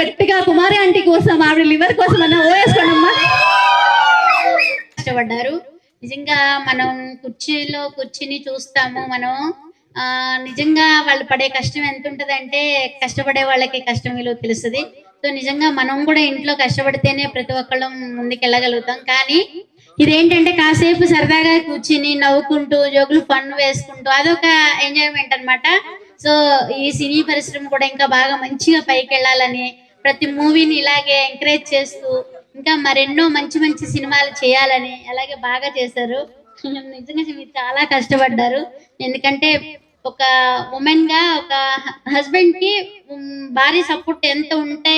గట్టిగా కుమారి ఆంటీ కోసం, ఆవిడ లివర్ కోసం అన్న ఓవేసుకోండమ్మా. కష్టపడ్డారు నిజంగా. మనం కుర్చీలో కూర్చుని చూస్తాము, మనం నిజంగా వాళ్ళు పడే కష్టం ఎంత ఉంటదంటే కష్టపడే వాళ్ళకి కష్టం విలువ తెలుస్తుంది. సో నిజంగా మనం కూడా ఇంట్లో కష్టపడితేనే ప్రతి ఒక్కళ్ళం ముందుకెళ్ళగలుగుతాం. కానీ ఇదేంటంటే కాసేపు సరదాగా కూర్చుని నవ్వుకుంటూ జోకులు ఫన్ వేసుకుంటూ అదొక ఎంజాయ్మెంట్ అన్నమాట. సో ఈ సినీ పరిశ్రమ కూడా ఇంకా బాగా మంచిగా పైకి వెళ్ళాలని, ప్రతి మూవీని ఇలాగే ఎంకరేజ్ చేస్తూ ఇంకా మరెన్నో మంచి మంచి సినిమాలు చేయాలని అలాగే బాగా చేశారు. నిజంగా మీరు చాలా కష్టపడ్డారు. ఎందుకంటే ఒక ఉమెన్ గా ఒక హస్బెండ్ కి భారీ సపోర్ట్ ఎంత ఉంటే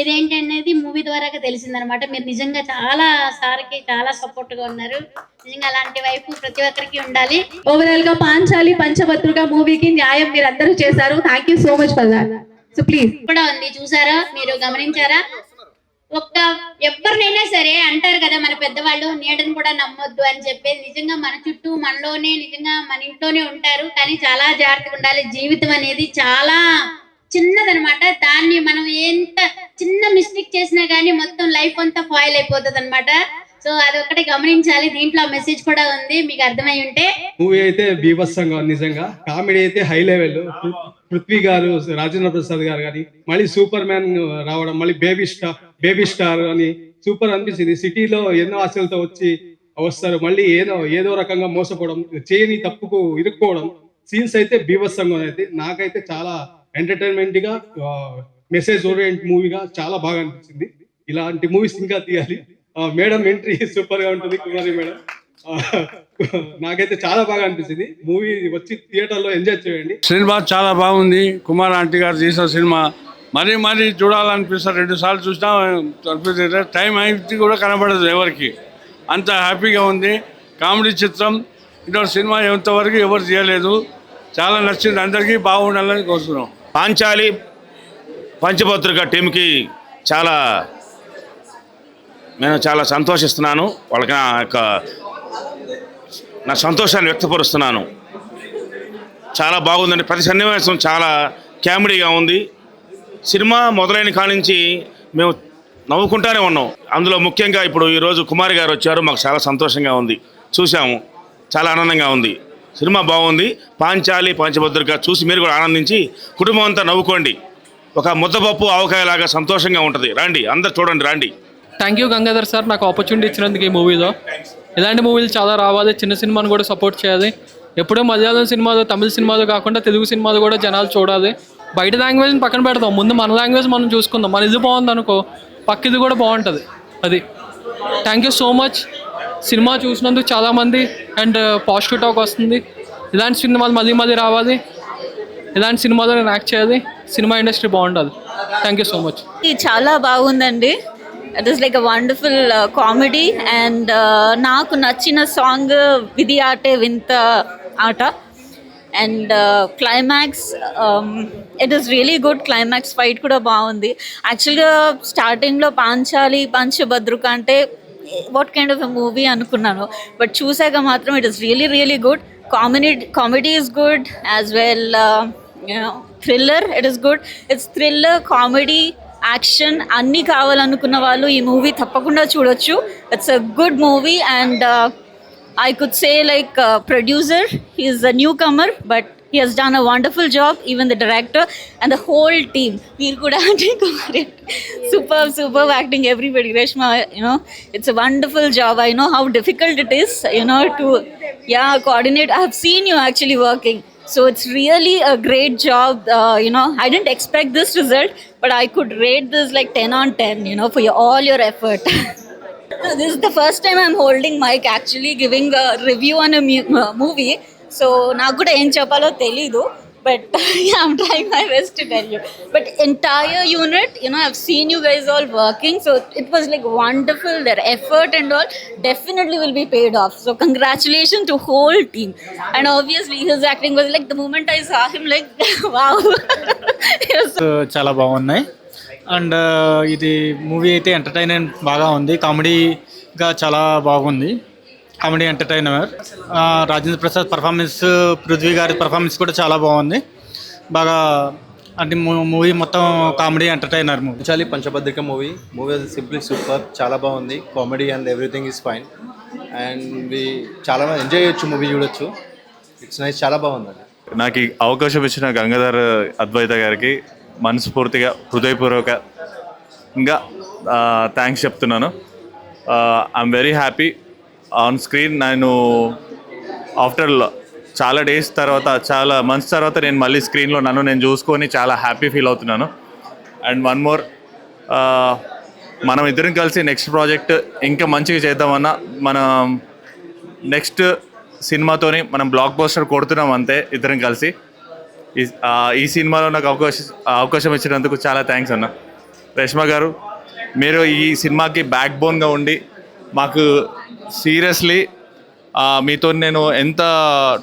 ఇదేంటి అనేది మూవీ ద్వారా తెలిసిందనమాట. మీరు నిజంగా చాలా సార్కి చాలా సపోర్ట్ గా ఉన్నారు. నిజంగా అలాంటి వైపు ప్రతి ఒక్కరికి ఉండాలి. ఓవరాల్ గా పాంచాలి పంచభద్రుగా మూవీకి న్యాయం మీరు అందరూ చేశారు. Thank you so much for that. So please కూడా ఉంది, చూసారా, మీరు గమనించారా? ఒక్క ఎవరినైనా సరే అంటారు కదా మన పెద్దవాళ్ళు, నీడను కూడా నమ్మొద్దు అని చెప్పేది. నిజంగా మన చుట్టూ మనలోనే నిజంగా మన ఇంట్లోనే ఉంటారు, కానీ చాలా జాగ్రత్తగా ఉండాలి. జీవితం అనేది చాలా చిన్నదనమాట. దాన్ని మనం ఎంత చిన్న మిస్టేక్ చేసినా గానీ మొత్తం లైఫ్ అంతా ఫాయిల్ అయిపోతుంది అనమాట. సో అది ఒకటి గమనించాలి. దీంట్లో మెసేజ్ కూడా ఉంది, మీకు అర్థమై ఉంటే. మూవీ అయితే బీభత్సంగా నిజంగా. కామెడీ అయితే హై లెవెల్. పృథ్వీ గారు, రాజేంద్ర ప్రసాద్ గారు కానీ మళ్ళీ సూపర్ మ్యాన్ రావడం, మళ్ళీ బేబీ స్టార్ అని సూపర్ అనిపించింది. సిటీలో ఎన్నో ఆశలతో వస్తారు, మళ్ళీ ఏదో రకంగా మోసపోవడం, చేయని తప్పుకు ఇరుక్కోవడం. సీన్స్ అయితే బీభత్సంగా అయితే నాకైతే చాలా ఎంటర్టైన్మెంట్ గా, మెసేజ్ ఓరియంట్ మూవీగా చాలా బాగా అనిపించింది. ఇలాంటి మూవీస్ ఇంకా తీయాలి. మేడం ఎంట్రీ సూపర్ గా ఉంటుంది, కుమారి మేడం. నాకైతే చాలా బాగా అనిపించింది. మూవీ వచ్చి థియేటర్ లో ఎంజాయ్ చేయండి. సినిమా చాలా బాగుంది. కుమార్ ఆంటీ గారు తీసిన సినిమా మరీ చూడాలనిపిస్తారు. 2 సార్లు చూసినా టైం అయితే కూడా కనబడదు ఎవరికి. అంత హ్యాపీగా ఉంది. కామెడీ చిత్రం. ఇటువంటి సినిమా ఎంతవరకు ఎవరు చేయలేదు. చాలా నచ్చింది. అందరికీ బాగుండాలని కోరుతున్నాం. పాంచాలి పంచభద్రిక టీంకి నేను చాలా సంతోషిస్తున్నాను. వాళ్ళకి నా సంతోషాన్ని వ్యక్తపరుస్తున్నాను. చాలా బాగుందండి. ప్రతి సన్నివేశం చాలా కామెడీగా ఉంది. సినిమా మొదలైన కానించి మేము నవ్వుకుంటానే ఉన్నాం. అందులో ముఖ్యంగా ఇప్పుడు ఈరోజు కుమారి గారు వచ్చారు, మాకు చాలా సంతోషంగా ఉంది. చూసాము, చాలా ఆనందంగా ఉంది. సినిమా బాగుంది. పాంచాలి పంచభద్రిక చూసి మీరు కూడా ఆనందించి కుటుంబం అంతా నవ్వుకోండి. ఒక ముద్దపప్పు ఆవకాయలాగా సంతోషంగా ఉంటుంది. రండి, అందరు చూడండి, రండి. థ్యాంక్ యూ గంగాధర్ సార్, నాకు ఆపర్చునిటీ ఇచ్చినందుకు ఈ మూవీలో. ఇలాంటి మూవీలు చాలా రావాలి. చిన్న సినిమాను కూడా సపోర్ట్ చేయాలి. ఎప్పుడో మలయాళం సినిమాలు, తమిళ సినిమాలు కాకుండా తెలుగు సినిమాలు కూడా జనాలు చూడాలి. బయట లాంగ్వేజ్ని పక్కన పెడతాం, ముందు మన లాంగ్వేజ్ మనం చూసుకుందాం. మన ఇది బాగుంది అనుకో, పక్క ఇది కూడా బాగుంటుంది. అది thank you so much. Cinema చూసినందుకు చాలామంది అండ్ పాజిటివ్ టాక్ వస్తుంది. ఇలాంటి సినిమాలు మళ్ళీ రావాలి. ఇలాంటి సినిమాలో నేను యాక్ట్ చేయాలి. సినిమా ఇండస్ట్రీ బాగుండాలి. Thank you so much. చాలా బాగుందండి. It is like a wonderful comedy and నాకు నచ్చిన సాంగ్ విధి ఆటే వింత ఆట and climax it is really good. Climax fight కూడా బాగుంది. యాక్చువల్గా స్టార్టింగ్లో పాంచాలి పంచభద్రుక అంటే what kind of a movie అనుకున్నాను, బట్ చూసాక మాత్రం it is really good. Comedy is good as well. Thriller, it is good. It's thriller, comedy, action అన్నీ కావాలనుకున్న వాళ్ళు ఈ మూవీ తప్పకుండా చూడొచ్చు. It's a good movie and I could say like producer, he is a newcomer but he has done a wonderful job. Even the director and the whole team, meer kuda superb acting everybody. Reshma, it's a wonderful job. I know how difficult it is, to coordinate. I have seen you actually working, so it's really a great job. I didn't expect this result, but I could rate this like 10 on 10, for all your effort. This is the first time I'm holding mic actually giving a review on a movie. So నాకు కూడా ఏం చెప్పాలో తెలీదు, but I'm trying my best to tell you. But entire unit, I've seen you guys all working, so it was like wonderful. Their effort and all definitely will be paid off. So congratulations to whole team. And obviously his acting was like, the moment I saw him, like wow. చాలా బాగున్నాయి. And ఇది movie అయితే entertainment బాగా ఉంది. కామెడీగా చాలా బాగుంది. Comedy entertainer. Rajendra Prasad performance, Prithvi గారి పర్ఫార్మెన్స్ కూడా చాలా బాగుంది. బాగా అది మూవీ మొత్తం కామెడీ ఎంటర్టైనర్ మూవీ. పంచాలి పంచభద్రిక మూవీ సింప్లీ సూపర్, చాలా బాగుంది. Comedy and everything is fine and చాలా ఎంజాయ్ చేయొచ్చు, మూవీ చూడొచ్చు. ఇట్స్ నైస్, చాలా బాగుందండి. నాకు ఈ అవకాశం ఇచ్చిన గంగాధర్ అద్వైత గారికి మనస్ఫూర్తిగా హృదయపూర్వకంగా థ్యాంక్స్ చెప్తున్నాను. I'm very happy on screen. నేను ఆఫ్టర్ చాలా డేస్ తర్వాత, చాలా మంత్స్ తర్వాత నేను మళ్ళీ స్క్రీన్లో నన్ను నేను చూసుకొని చాలా హ్యాపీ ఫీల్ అవుతున్నాను. అండ్ వన్ మోర్, మనం ఇద్దరం కలిసి నెక్స్ట్ ప్రాజెక్ట్ ఇంకా మంచిగా చేద్దామన్నా, మనం నెక్స్ట్ సినిమాతోని మనం బ్లాక్ బస్టర్ కొడుతున్నాం అంతే ఇద్దరం కలిసి. ఈ సినిమాలో నాకు అవకాశం ఇచ్చినందుకు చాలా థ్యాంక్స్ అన్న. రేష్మ గారు, మీరు ఈ సినిమాకి బ్యాక్ బోన్గా ఉండి మాకు సీరియస్లీ మీతో నేను ఎంత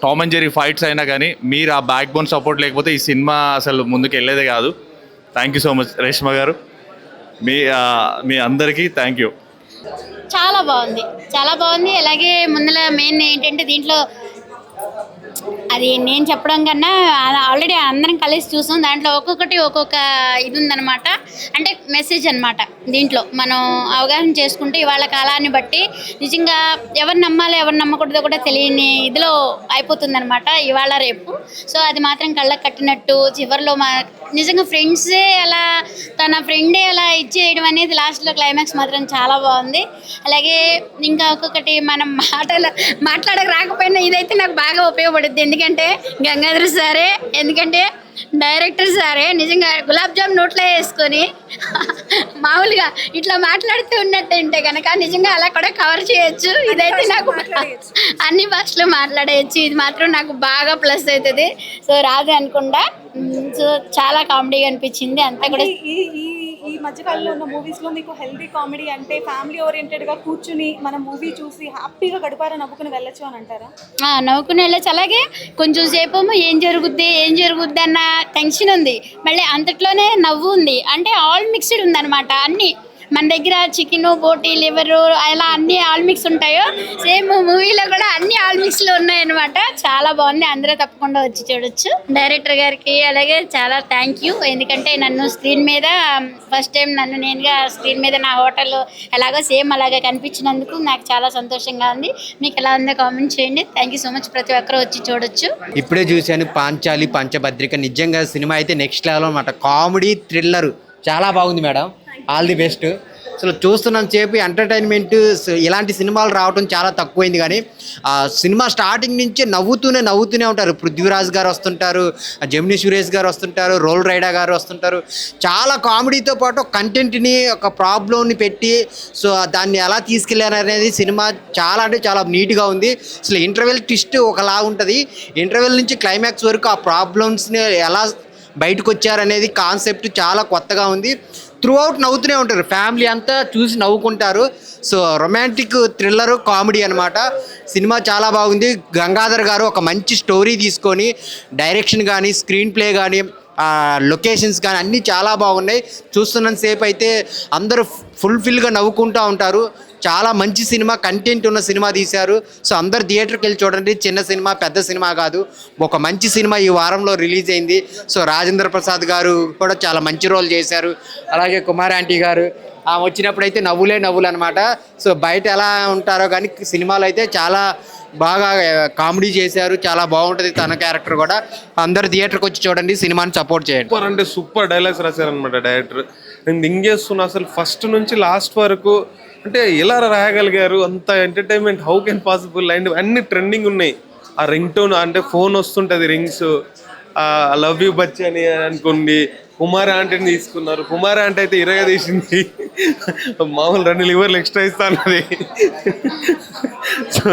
టామ్ అండ్ జెర్రీ ఫైట్స్ అయినా కానీ మీరు ఆ బ్యాక్ బోన్ సపోర్ట్ లేకపోతే ఈ సినిమా అసలు ముందుకు వెళ్ళేదే కాదు. Thank you so much Reshma గారు, మీ అందరికీ థ్యాంక్ యూ. చాలా బాగుంది. అలాగే ముందర మెయిన్ ఏంటంటే దీంట్లో అది నేను చెప్పడం కన్నా ఆల్రెడీ అందరం కలిసి చూసాం. దాంట్లో ఒక్కొక్కటి ఒక్కొక్క ఇది ఉందన్నమాట, అంటే మెసేజ్ అనమాట. దీంట్లో మనం అవగాహన చేసుకుంటే ఇవాళ కాలాన్ని బట్టి నిజంగా ఎవరు నమ్మాలి ఎవరు నమ్మకూడదో కూడా తెలియని ఇదిలో అయిపోతుందన్నమాట ఇవాళ రేపు. సో అది మాత్రం కళ్ళకు కట్టినట్టు చివరిలో నిజంగా ఫ్రెండ్సే అలా తన ఫ్రెండే అలా ఇచ్చేయడం అనేది లాస్ట్లో క్లైమాక్స్ మాత్రం చాలా బాగుంది. అలాగే ఇంకా ఒక్కొక్కటి మనం మాట్లాడక రాకపోయినా ఇదైతే నాకు బాగా ఉపయోగపడుద్ది. ఎందుకంటే గంగాధర్ సారే, ఎందుకంటే డైరెక్టర్ సారే నిజంగా గులాబ్ జామ్ నోట్లో వేసుకొని మామూలుగా ఇట్లా మాట్లాడుతూ ఉన్నట్టుంటే కనుక నిజంగా అలా కూడా కవర్ చేయొచ్చు. ఇదైతే నాకు అన్ని భాషలో మాట్లాడేయచ్చు. ఇది మాత్రం నాకు బాగా ప్లస్ అవుతుంది. సో రాదు అనుకుండా సో చాలా కామెడీగా అనిపించింది అంతా కూడా. ఈ మధ్యకాలంలో ఉన్న మూవీస్లో మీకు హెల్దీ కామెడీ అంటే ఫ్యామిలీ ఓరియంటెడ్గా కూర్చుని మనం మూవీ చూసి హ్యాపీగా గడిపారా నవ్వుకుని వెళ్ళొచ్చు అని అంటారా? నవ్వుకుని వెళ్ళచ్చు. అలాగే కొంచెం సేపు ఏం జరుగుద్ది అన్న టెన్షన్ ఉంది, మళ్ళీ అంతట్లోనే నవ్వు ఉంది. అంటే ఆల్ మిక్స్డ్ ఉందన్నమాట. అన్నీ మన దగ్గర చికెను, బోటి, లివరు అలా అన్నీ ఆల్ మిక్స్ ఉంటాయో సేమ్ మూవీలో కూడా అన్ని ఆల్ మిక్స్లో ఉన్నాయన్నమాట. చాలా బాగుంది, అందరూ తప్పకుండా వచ్చి చూడొచ్చు. డైరెక్టర్ గారికి అలాగే చాలా థ్యాంక్ యూ. ఎందుకంటే నన్ను స్క్రీన్ మీద ఫస్ట్ టైం నన్ను నేనుగా స్క్రీన్ మీద నా హోటల్ ఎలాగో సేమ్ అలాగే కనిపించినందుకు నాకు చాలా సంతోషంగా ఉంది. మీకు ఎలా ఉందో కామెంట్ చేయండి. Thank you so much. ప్రతి ఒక్కరు వచ్చి చూడొచ్చు. ఇప్పుడే చూశాను పాంచాలి పంచభద్రిక. నిజంగా సినిమా అయితే నెక్స్ట్ లెవెల్ అన్నమాట. కామెడీ థ్రిల్లర్ చాలా బాగుంది మేడం, ఆల్ ది బెస్ట్. అసలు చూస్తున్నాం సేపు ఎంటర్టైన్మెంట్. ఇలాంటి సినిమాలు రావడం చాలా తక్కువైంది, కానీ సినిమా స్టార్టింగ్ నుంచి నవ్వుతూనే ఉంటారు. పృథ్వీరాజ్ గారు వస్తుంటారు, జెమినీ సురేష్ గారు వస్తుంటారు, రోల్ రైడా గారు వస్తుంటారు. చాలా కామెడీతో పాటు కంటెంట్ని ఒక ప్రాబ్లంని పెట్టి సో దాన్ని ఎలా తీసుకెళ్ళారు అనేది సినిమా చాలా అంటే చాలా నీట్గా ఉంది. అసలు ఇంటర్వెల్ ట్విస్ట్ ఒకలా ఉంటుంది, ఇంటర్వెల్ నుంచి క్లైమాక్స్ వరకు ఆ ప్రాబ్లమ్స్ని ఎలా బయటకు వచ్చారనేది కాన్సెప్ట్ చాలా కొత్తగా ఉంది. త్రూ అవుట్ నవ్వుతూనే ఉంటారు, ఫ్యామిలీ అంతా చూసి నవ్వుకుంటారు. సో రొమాంటిక్ థ్రిల్లర్ కామెడీ అనమాట. సినిమా చాలా బాగుంది. గంగాధర్ గారు ఒక మంచి స్టోరీ తీసుకొని డైరెక్షన్ కానీ, స్క్రీన్ ప్లే కానీ, లొకేషన్స్ కానీ అన్నీ చాలా బాగున్నాయి. చూస్తున్నంత సేపు అయితే అందరూ ఫుల్ఫిల్గా నవ్వుకుంటూ ఉంటారు. చాలా మంచి సినిమా, కంటెంట్ ఉన్న సినిమా తీశారు. సో అందరు థియేటర్కి వెళ్ళి చూడండి. చిన్న సినిమా, పెద్ద సినిమా కాదు, ఒక మంచి సినిమా ఈ వారంలో రిలీజ్ అయింది. సో రాజేంద్ర ప్రసాద్ గారు కూడా చాలా మంచి రోల్ చేశారు. అలాగే కుమార్ ఆంటీ గారు వచ్చినప్పుడు అయితే నవ్వులే నవ్వులు అనమాట. సో బయట ఎలా ఉంటారో కానీ సినిమాలో అయితే చాలా బాగా కామెడీ చేశారు. చాలా బాగుంటుంది తన క్యారెక్టర్ కూడా. అందరు థియేటర్కి వచ్చి చూడండి, సినిమాని సపోర్ట్ చేయండి. సూపర్ అంటే సూపర్ డైలాగ్స్ రాశారనమాట డైరెక్టర్. నేను థింక్ చేస్తున్నా అసలు ఫస్ట్ నుంచి లాస్ట్ వరకు అంటే ఎలా రాయగలిగారు, అంత entertainment, how can possible. And అన్ని ట్రెండింగ్ ఉన్నాయి. ఆ రింగ్ టోన్ అంటే ఫోన్ వస్తుంటుంది, రింగ్స్, లవ్ యూ బచ్చి అని అనుకోండి. కుమార్ ఆంటీని తీసుకున్నారు. కుమార్ ఆంటీ అయితే ఇరగా తీసింది, మామూలు 2 లివర్లు ఎక్స్ట్రా ఇస్తా అన్నది. సో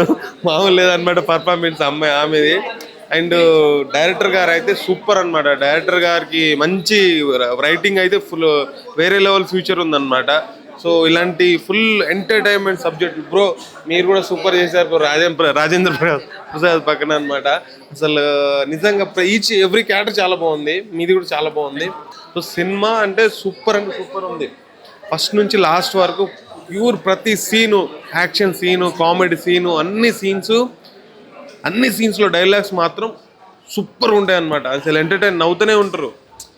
మామూలు లేదనమాట పర్ఫార్మెన్స్ ఆమెది. అండ్ డైరెక్టర్ గారు అయితే సూపర్ అనమాట. డైరెక్టర్ గారికి మంచి రైటింగ్ అయితే ఫుల్ వేరే లెవెల్ ఫ్యూచర్ ఉందన్నమాట. సో ఇలాంటి ఫుల్ ఎంటర్టైన్మెంట్ సబ్జెక్ట్. బ్రో మీరు కూడా సూపర్ చేశారు బ్రో. రాజేంద్ర ప్రసాద్ పక్కన అనమాట. అసలు నిజంగా ఎవ్రీ క్యారెక్టర్ చాలా బాగుంది. మీది కూడా చాలా బాగుంది. సో సినిమా అంటే సూపర్ అంటే సూపర్ ఉంది. ఫస్ట్ నుంచి లాస్ట్ వరకు ప్యూర్ ప్రతి scene, action scene, comedy scene, అన్ని సీన్స్లో డైలాగ్స్ మాత్రం సూపర్ ఉంటాయి అన్నమాట. అసలు ఎంటర్టైన్ నవ్వుతూనే ఉంటారు.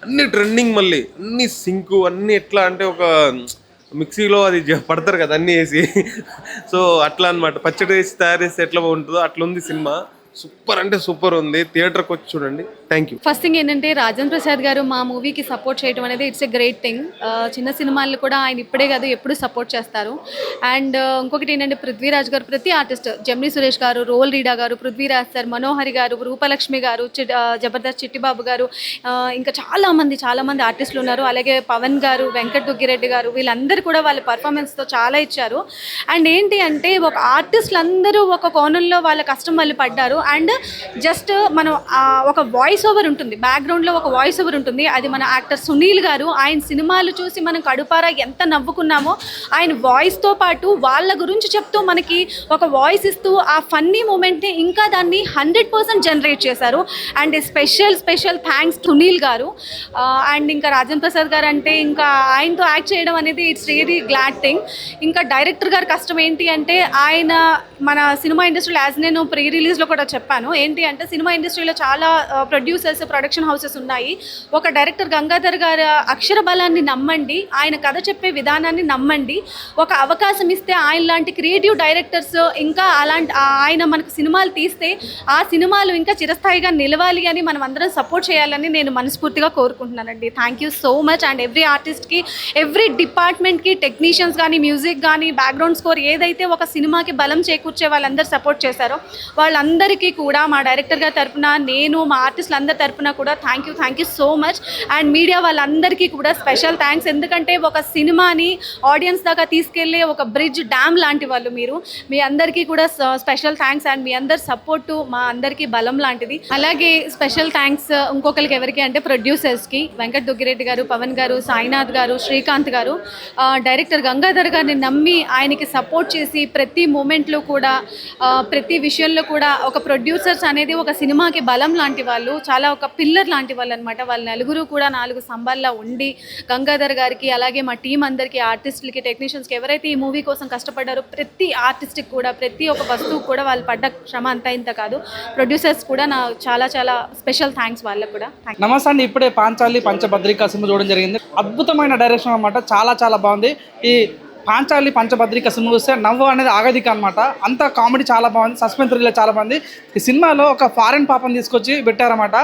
అన్ని ట్రెండింగ్, మళ్ళీ అన్ని సింకు అన్ని ఎట్లా అంటే ఒక మిక్సీలో అది పడతారు కదా అన్నీ వేసి. సో అట్లా అనమాట, పచ్చడి వేసి తయారు చేస్తే ఎట్లా ఉంటుందో అట్లా ఉంది సినిమా. సూపర్ అంటే సూపర్ ఉంది, థియేటర్కి వచ్చి చూడండి. Thank you. ఫస్ట్ థింగ్ ఏంటంటే రాజేంద్ర ప్రసాద్ గారు మా మూవీకి సపోర్ట్ చేయడం అనేది ఇట్స్ ఎ గ్రేట్ థింగ్. చిన్న సినిమాలు కూడా ఆయన ఇప్పుడే కాదు ఎప్పుడు సపోర్ట్ చేస్తారు. అండ్ ఇంకొకటి ఏంటంటే పృథ్వీరాజ్ గారు, ప్రతి ఆర్టిస్ట్, జెమినీ సురేష్ గారు, రోల్ రీడా గారు, పృథ్వీరాజ్ సార్, మనోహరి గారు, రూపలక్ష్మి గారు, జబర్దస్త్ చిట్టిబాబు గారు, ఇంకా చాలామంది ఆర్టిస్టులు ఉన్నారు. అలాగే పవన్ గారు, వెంకట్ దుగ్గిరెడ్డి గారు, వీళ్ళందరూ కూడా వాళ్ళ పర్ఫార్మెన్స్తో చాలా ఇచ్చారు. అండ్ ఏంటి అంటే ఒక ఆర్టిస్టులు అందరూ ఒక కోణంలో వాళ్ళ కష్టం వాళ్ళు పడ్డారు. అండ్ జస్ట్ మనం ఒక వాయిస్ ఓవర్ ఉంటుంది, బ్యాక్గ్రౌండ్లో ఒక వాయిస్ ఓవర్ ఉంటుంది, అది మన యాక్టర్ సునీల్ గారు. ఆయన సినిమాలు చూసి మనం కడుపారా ఎంత నవ్వుకున్నామో, ఆయన వాయిస్తో పాటు వాళ్ళ గురించి చెప్తూ మనకి ఒక వాయిస్ ఇస్తూ ఆ ఫన్నీ మూమెంట్ని ఇంకా దాన్ని 100% జనరేట్ చేశారు. అండ్ స్పెషల్ థ్యాంక్స్ సునీల్ గారు. అండ్ ఇంకా రాజేంద్ర ప్రసాద్ గారు అంటే ఇంకా ఆయనతో యాక్ట్ చేయడం అనేది ఇట్స్ రియలీ గ్లాడ్ థింగ్. ఇంకా డైరెక్టర్ గారి కష్టం ఏంటి అంటే ఆయన మన సినిమా ఇండస్ట్రీలో, యాజ్ నేను ప్రీ రిలీజ్లో కూడా చెప్పాను, ఏంటి అంటే సినిమా ఇండస్ట్రీలో చాలా ప్రొడ్యూసర్స్, ప్రొడక్షన్ హౌసెస్ ఉన్నాయి. ఒక డైరెక్టర్ గంగాధర్ గారి అక్షర బలాన్ని నమ్మండి, ఆయన కథ చెప్పే విధానాన్ని నమ్మండి. ఒక అవకాశం ఇస్తే ఆయన లాంటి క్రియేటివ్ డైరెక్టర్స్ ఇంకా ఆయన మనకు సినిమాలు తీస్తే ఆ సినిమాలు ఇంకా చిరస్థాయిగా నిలవాలి అని మనం అందరం సపోర్ట్ చేయాలని నేను మనస్ఫూర్తిగా కోరుకుంటున్నానండి. Thank you so much. And every ఆర్టిస్ట్కి, ఎవ్రీ డిపార్ట్మెంట్కి, టెక్నీషియన్స్ కానీ, మ్యూజిక్ కానీ, బ్యాక్గ్రౌండ్ స్కోర్ ఏదైతే ఒక సినిమాకి బలం చేకూర్చే వాళ్ళందరూ సపోర్ట్ చేశారో వాళ్ళందరికీ కూడా మా డైరెక్టర్ గారి తరపున, నేను మా ఆర్టిస్టులు అందరి తరపున కూడా thank you so much. And media వాళ్ళందరికీ కూడా స్పెషల్ థ్యాంక్స్. ఎందుకంటే ఒక సినిమాని ఆడియన్స్ దాకా తీసుకెళ్లే ఒక బ్రిడ్జ్, డ్యామ్ లాంటి వాళ్ళు మీరు. మీ అందరికీ కూడా స్పెషల్ థ్యాంక్స్. అండ్ మీ అందరి సపోర్టు మా అందరికీ బలం లాంటిది. అలాగే స్పెషల్ థ్యాంక్స్ ఇంకొకరికి ఎవరికి అంటే ప్రొడ్యూసర్స్కి, వెంకట్ దుగ్గిరెడ్డి గారు, పవన్ గారు, సాయినాథ్ గారు, శ్రీకాంత్ గారు, డైరెక్టర్ గంగాధర్ గారిని నమ్మి ఆయనకి సపోర్ట్ చేసి ప్రతి మూమెంట్లో కూడా, ప్రతి విషయంలో కూడా ఒక ప్రొడ్యూసర్స్ అనేది ఒక సినిమాకి బలం లాంటి వాళ్ళు, చాలా ఒక పిల్లర్ లాంటి వాళ్ళు అనమాట. వాళ్ళ నలుగురు కూడా 4 స్తంభాల్లో ఉండి గంగాధర్ గారికి, అలాగే మా టీం అందరికీ, ఆర్టిస్టులకి, టెక్నీషియన్స్కి, ఎవరైతే ఈ మూవీ కోసం కష్టపడ్డారో ప్రతి ఆర్టిస్ట్కి కూడా, ప్రతి ఒక్క వస్తువు కూడా వాళ్ళు పడ్డ శ్రమ అంతా ఇంత కాదు. ప్రొడ్యూసర్స్ కూడా నా చాలా స్పెషల్ థ్యాంక్స్ వాళ్ళకు కూడా. నమస్తే అండి. ఇప్పుడే పాంచాలి పంచభద్రిక సినిమా చూడడం జరిగింది. అద్భుతమైన డైరెక్షన్ అనమాట, చాలా బాగుంది. ఈ పాంచాలి పంచభద్రిక సినిమా చూస్తే నవ్వు అనేది ఆగదిక అనమాట. అంత కామెడీ చాలా బాగుంది, సస్పెన్స్ థ్రిల్లర్ చాలా బాగుంది. ఈ సినిమాలో ఒక ఫారెన్ పాపను తీసుకొచ్చి పెట్టారన్నమాట.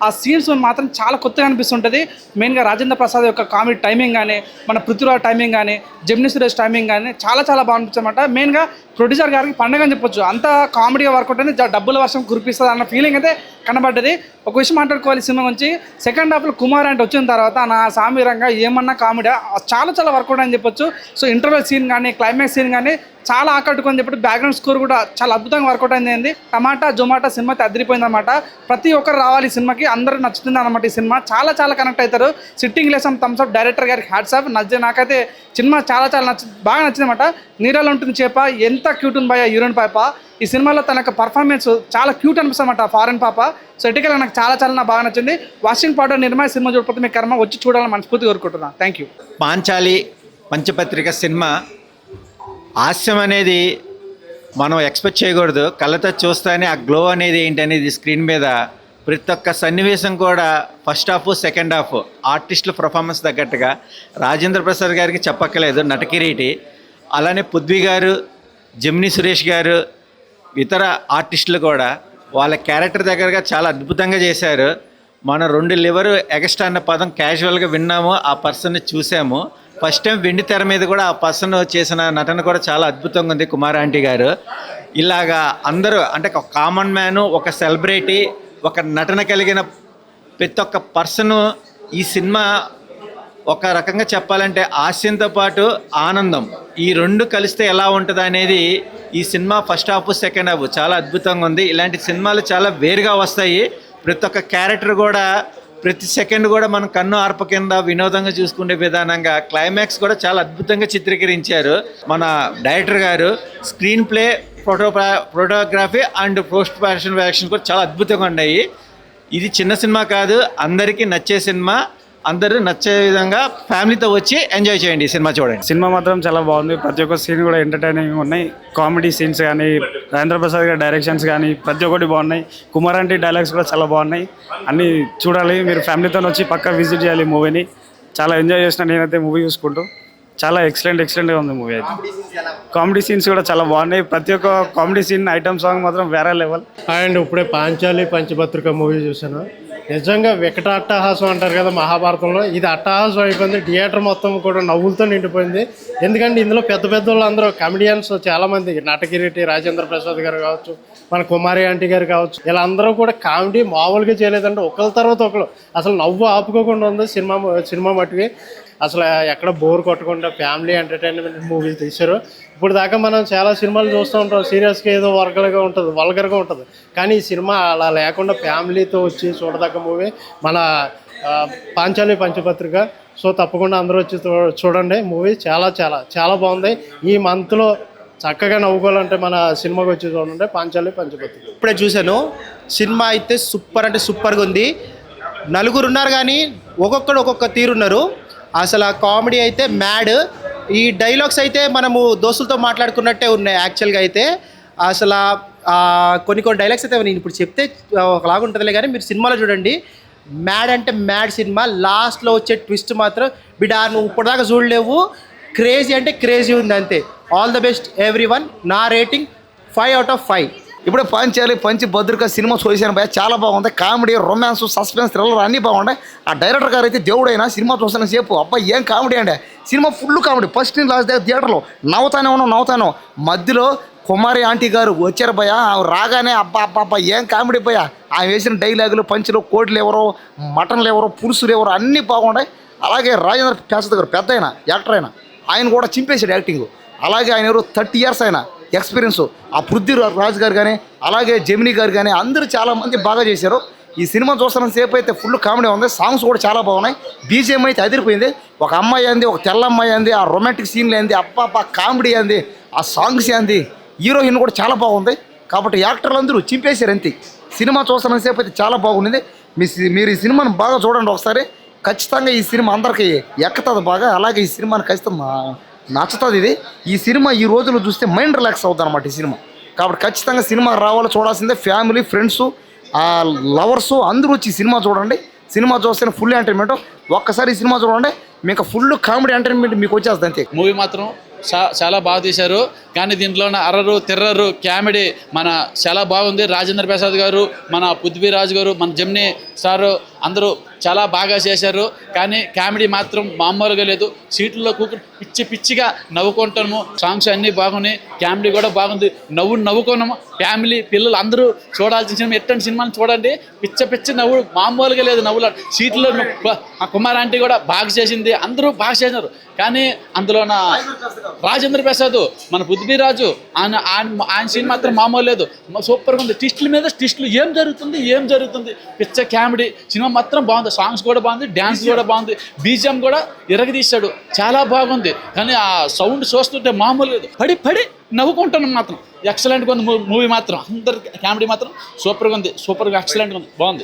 ఆ సీన్స్ మాత్రం చాలా కొత్తగా అనిపిస్తుంటుంది. మెయిన్గా రాజేంద్ర ప్రసాద్ యొక్క కామెడీ టైమింగ్ కానీ, మన పృథ్వీరాజ్ టైమింగ్ కానీ, జెమినీ సురేష్ టైమింగ్ కానీ చాలా బాగా అనిపించమాట. మెయిన్గా ప్రొడ్యూసర్ గారికి పండుగ అని చెప్పొచ్చు, అంత కామెడీగా వర్కౌట్ అని, డబ్బుల వర్షం కురిపిస్తుంది అన్న ఫీలింగ్ అయితే కనబడ్డది. ఒక విషయం మాట్లాడుకోవాలి సినిమా గురించి, సెకండ్ హాఫ్లో కుమార్ అంటే వచ్చిన తర్వాత నా సామీరంగా ఏమన్నా కామెడీ చాలా వర్కౌట్ అని చెప్పొచ్చు. సో ఇంటర్వెల్ సీన్ కానీ, క్లైమాక్స్ సీన్ కానీ చాలా ఆకట్టుకొని చెప్పి బ్యాక్గ్రౌండ్ స్కోర్ కూడా చాలా అద్భుతంగా వర్కౌట్ అయింది. టమాటా జొమాటా సినిమా అదిరిపోయింది అనమాట. ప్రతి ఒక్కరు రావాలి ఈ సినిమాకి, అందరూ నచ్చుతుంది అనమాట. ఈ సినిమా చాలా కనెక్ట్ అవుతారు. Sitting lesson thumbs up director గారికి హ్యాట్స్ ఆఫ్. నాకైతే సినిమా చాలా బాగా నచ్చింది అనమాట. నీరాలో ఉంటుంది చేప, ఎంత క్యూట్ ఉంది భయ హీరోయిన్ పాప. ఈ సినిమాలో తన యొక్క పర్ఫార్మెన్స్ చాలా క్యూట్ అనిపిస్తుంది అనమాట, ఫారెన్ పాప. సో ఎటుకల్ నాకు చాలా బాగా నచ్చింది. వాషింగ్ పౌడర్ నిర్మాణ సినిమా చూడకపోతే మీ కర్మ, వచ్చి చూడాలని మనస్ఫూర్తిగా కోరుకుంటున్నాను. Thank you. Panchali Panchapatrika cinema హాస్యం అనేది మనం ఎక్స్పెక్ట్ చేయకూడదు. కళ్ళతో చూస్తేనే ఆ గ్లో అనేది ఏంటనేది స్క్రీన్ మీద ప్రతి ఒక్క సన్నివేశం కూడా ఫస్ట్ హాఫ్, సెకండ్ హాఫ్ ఆర్టిస్టుల పర్ఫార్మెన్స్ తగ్గట్టుగా రాజేంద్ర ప్రసాద్ గారికి చెప్పక్కలేదు, నటకిరీటి. అలానే పృథ్వీ గారు, జెమినీ సురేష్ గారు, ఇతర ఆర్టిస్టులు కూడా వాళ్ళ క్యారెక్టర్ దగ్గరగా చాలా అద్భుతంగా చేశారు. మనం 2 లివర్ ఎగస్ట్రా అన్న పదం క్యాజువల్గా విన్నాము, ఆ పర్సన్ని చూసాము. ఫస్ట్ టైం వెండి తెర మీద కూడా ఆ పర్సన్ చేసిన నటన కూడా చాలా అద్భుతంగా ఉంది కుమార్ ఆంటీ గారు. ఇలాగా అందరూ అంటే ఒక కామన్ మ్యాను, ఒక సెలబ్రిటీ, ఒక నటన కలిగిన ప్రతి ఒక్క పర్సను ఈ సినిమా ఒక రకంగా చెప్పాలంటే హాస్యంతో పాటు ఆనందం, ఈ 2 కలిస్తే ఎలా ఉంటుంది అనేది ఈ cinema first half, second half చాలా అద్భుతంగా ఉంది. ఇలాంటి సినిమాలు చాలా వేరుగా వస్తాయి. ప్రతి ఒక్క క్యారెక్టర్ కూడా ప్రతి సెకండ్ కూడా మనం కన్ను ఆర్ప కింద వినోదంగా చూసుకునే విధానంగా క్లైమాక్స్ కూడా చాలా అద్భుతంగా చిత్రీకరించారు మన డైరెక్టర్ గారు. Screenplay, photography and post production వ్యాక్షన్ కూడా చాలా అద్భుతంగా ఉన్నాయి. ఇది చిన్న సినిమా కాదు, అందరికీ నచ్చే సినిమా. అందరూ నచ్చే విధంగా ఫ్యామిలీతో వచ్చి ఎంజాయ్ చేయండి, సినిమా చూడండి. సినిమా మాత్రం చాలా బాగుంది. ప్రతి ఒక్క సీన్ కూడా ఎంటర్టైనింగ్ ఉన్నాయి. కామెడీ సీన్స్ కానీ, రాజేంద్ర ప్రసాద్ గారి డైరెక్షన్స్ కానీ ప్రతి ఒక్కటి బాగున్నాయి. కుమార్ ఆంటీ డైలాగ్స్ కూడా చాలా బాగున్నాయి. అన్నీ చూడాలి, మీరు ఫ్యామిలీతో వచ్చి పక్కా విజిట్ చేయాలి మూవీని. చాలా ఎంజాయ్ చేసిన నేనైతే మూవీ చూసుకుంటూ. చాలా ఎక్సలెంట్గా ఉంది మూవీ అయితే. కామెడీ సీన్స్ కూడా చాలా బాగున్నాయి. ప్రతి ఒక్క కామెడీ సీన్ ఐటమ్ సాంగ్ మాత్రం వేరే లెవెల్. అండ్ ఇప్పుడే పాంచాలి పంచభద్రిక మూవీ చూశాను. నిజంగా వికట అట్టహాసం అంటారు కదా మహాభారతంలో, ఇది అట్టహాసం అయిపోయింది. థియేటర్ మొత్తం కూడా నవ్వులతో నిండిపోయింది. ఎందుకంటే ఇందులో పెద్ద వాళ్ళు అందరూ కమెడియన్స్ చాలామంది, నటకిరీటి రాజేంద్ర ప్రసాద్ గారు కావచ్చు, మన కుమారి ఆంటీ గారు కావచ్చు, వీళ్ళందరూ కూడా కామెడీ మామూలుగా చేయలేదంటే ఒకళ్ళ తర్వాత ఒకరు అసలు నవ్వు ఆపుకోకుండా ఉంది సినిమా మట్టుకి. అసలు ఎక్కడ బోర్ కొట్టకుండా ఫ్యామిలీ ఎంటర్టైన్మెంట్ మూవీ తీశారు. ఇప్పుడు దాకా మనం చాలా సినిమాలు చూస్తూ ఉంటాం, సీరియస్గా ఏదో వల్గర్గా ఉంటుంది. కానీ ఈ సినిమా అలా లేకుండా ఫ్యామిలీతో వచ్చి చూడదగ్గ మూవీ మన పాంచాలి పంచపత్రిక. సో తప్పకుండా అందరూ వచ్చి చూడండి మూవీ. చాలా చాలా చాలా బాగుంది. ఈ మంత్లో చక్కగా నవ్వుకోవాలంటే మన సినిమాకి వచ్చి చూడండి పాంచాలి పంచపత్రిక. ఇప్పుడే చూశాను, సినిమా అయితే సూపర్ అంటే సూపర్గా ఉంది. నలుగురు ఉన్నారు కానీ ఒక్కొక్కడు ఒక్కొక్క తీరున్నారు. అసలు ఆ కామెడీ అయితే మ్యాడ్. ఈ డైలాగ్స్ అయితే మనము దోస్తులతో మాట్లాడుకున్నట్టే ఉన్నాయి యాక్చువల్గా అయితే. అసలు కొన్ని డైలాగ్స్ అయితే నేను ఇప్పుడు చెప్తే ఒకలాగా ఉంటుందిలే, కానీ మీరు సినిమాలో చూడండి. మ్యాడ్ అంటే మ్యాడ్ సినిమా. లాస్ట్లో వచ్చే ట్విస్ట్ మాత్రం బిడా నువ్వు ఇప్పటిదాకా చూడలేవు. క్రేజీ అంటే క్రేజీ ఉంది అంతే. All the best everyone. నా రేటింగ్ 5 out of 5. ఇప్పుడు పాంచాలి పంచభద్రిక సినిమా చూసాను భయ, చాలా బాగుంది. కామెడీ, రొమాన్స్, సస్పెన్స్, థ్రిల్లర్ అన్నీ బాగున్నాయి. ఆ డైరెక్టర్ గారు అయితే దేవుడైనా సినిమా చూస్తాను సేపు అబ్బాయి ఏం కామెడీ అండి. Cinema full comedy. ఫస్ట్ నుంచి లాస్ట్ దగ్గర థియేటర్లో నవ్వుతాను. మధ్యలో కుమారి ఆంటీ గారు వచ్చారు భయ, రాగానే అబ్బా ఏం కామెడీ భయ. ఆమె వేసిన డైలాగులు, పంచులు, కోడిలు ఎవరో, మటన్లు ఎవరో, పులుసులు ఎవరో అన్నీ బాగున్నాయి. అలాగే రాజేంద్ర ప్రసాద్ గారు పెద్ద యాక్టర్ ఆయన కూడా చింపేశాడు యాక్టింగ్. అలాగే ఆయన ఎవరు 30 years ఆయన ఎక్స్పీరియన్స్. ఆ పృథ్వీరాజ్ గారు కానీ, అలాగే జెమినీ గారు కానీ అందరూ చాలామంది బాగా చేశారు. ఈ సినిమా చూస్తున్న సేపు అయితే ఫుల్ కామెడీ ఉంది. సాంగ్స్ కూడా చాలా బాగున్నాయి. బీజిఎం అయితే అదిరిపోయింది. ఒక అమ్మాయి అంది, ఒక తెల్ల అమ్మాయి అంది, ఆ రొమాంటిక్ సీన్లు ఏంది, అబ్బా కామెడీ అంది, ఆ సాంగ్స్ ఏంది, హీరోయిన్ కూడా చాలా బాగుంది. కాబట్టి యాక్టర్లు అందరూ చింపేశారు అంతే. సినిమా చూస్తున్న సేపు అయితే చాలా బాగుంది. మీరు ఈ సినిమాను బాగా చూడండి ఒకసారి. ఖచ్చితంగా ఈ సినిమా అందరికీ ఎక్కుతుంది బాగా. అలాగే ఈ సినిమాని ఖచ్చితంగా నచ్చుతుంది. ఈ సినిమా ఈ రోజుల్లో చూస్తే మైండ్ రిలాక్స్ అవుతుంది అనమాట ఈ సినిమా. కాబట్టి ఖచ్చితంగా సినిమా రావాలి, చూడాల్సిందే. ఫ్యామిలీ, ఫ్రెండ్స్, లవర్స్ అందరూ వచ్చి సినిమా చూడండి. సినిమా చూస్తే ఫుల్ ఎంటర్టైన్మెంట్. ఒక్కసారి ఈ సినిమా చూడండి, మీకు ఫుల్ కామెడీ ఎంటర్టైన్మెంట్ మీకు వచ్చేస్తుంది అంతే. మూవీ మాత్రం చాలా బాగా తీశారు. కానీ దీంట్లో అర్రరు తిర్రరు కామెడీ మన చాలా బాగుంది. రాజేంద్ర ప్రసాద్ గారు, మన పృథ్వీరాజ్ గారు, మన జెమినీ సారు అందరూ చాలా బాగా చేశారు. కానీ కామెడీ మాత్రం మామూలుగా లేదు. సీట్లలో కూర్చుని పిచ్చిగా నవ్వుకుంటాము. సాంగ్స్ అన్నీ బాగున్నాయి, కామెడీ కూడా బాగుంది. నవ్వుకున్నాము. ఫ్యామిలీ, పిల్లలు అందరూ చూడాల్సిన సినిమా. ఎట్టండి సినిమాని చూడండి. పిచ్చి నవ్వు మామూలుగా లేదు. నవ్వులు సీట్లో కుమార్ ఆంటీ కూడా బాగా చేసింది. అందరూ బాగా చేసినారు. కానీ అందులో రాజేంద్ర ప్రసాద్, మన పృథ్వీరాజు ఆయన సీన్ మాత్రం మామూలు లేదు. సూపర్గా ఉంది. ట్విస్టుల మీద ట్విస్టులు. ఏం జరుగుతుంది పిచ్చ కామెడీ. సినిమా మాత్రం బాగుంది. సాంగ్స్ కూడా బాగుంది, డ్యాన్స్ కూడా బాగుంది, బీజిఎం కూడా ఇరగదీశాడు. చాలా బాగుంది. కానీ ఆ సౌండ్ చూస్తుంటే మామూలు లేదు. పడి నవ్వుకుంటున్నాం మాత్రం. ఎక్సలెంట్గా ఉంది మూవీ మాత్రం. అందరి కామెడీ మాత్రం సూపర్గా ఉంది. ఎక్సలెంట్గా ఉంది, బాగుంది.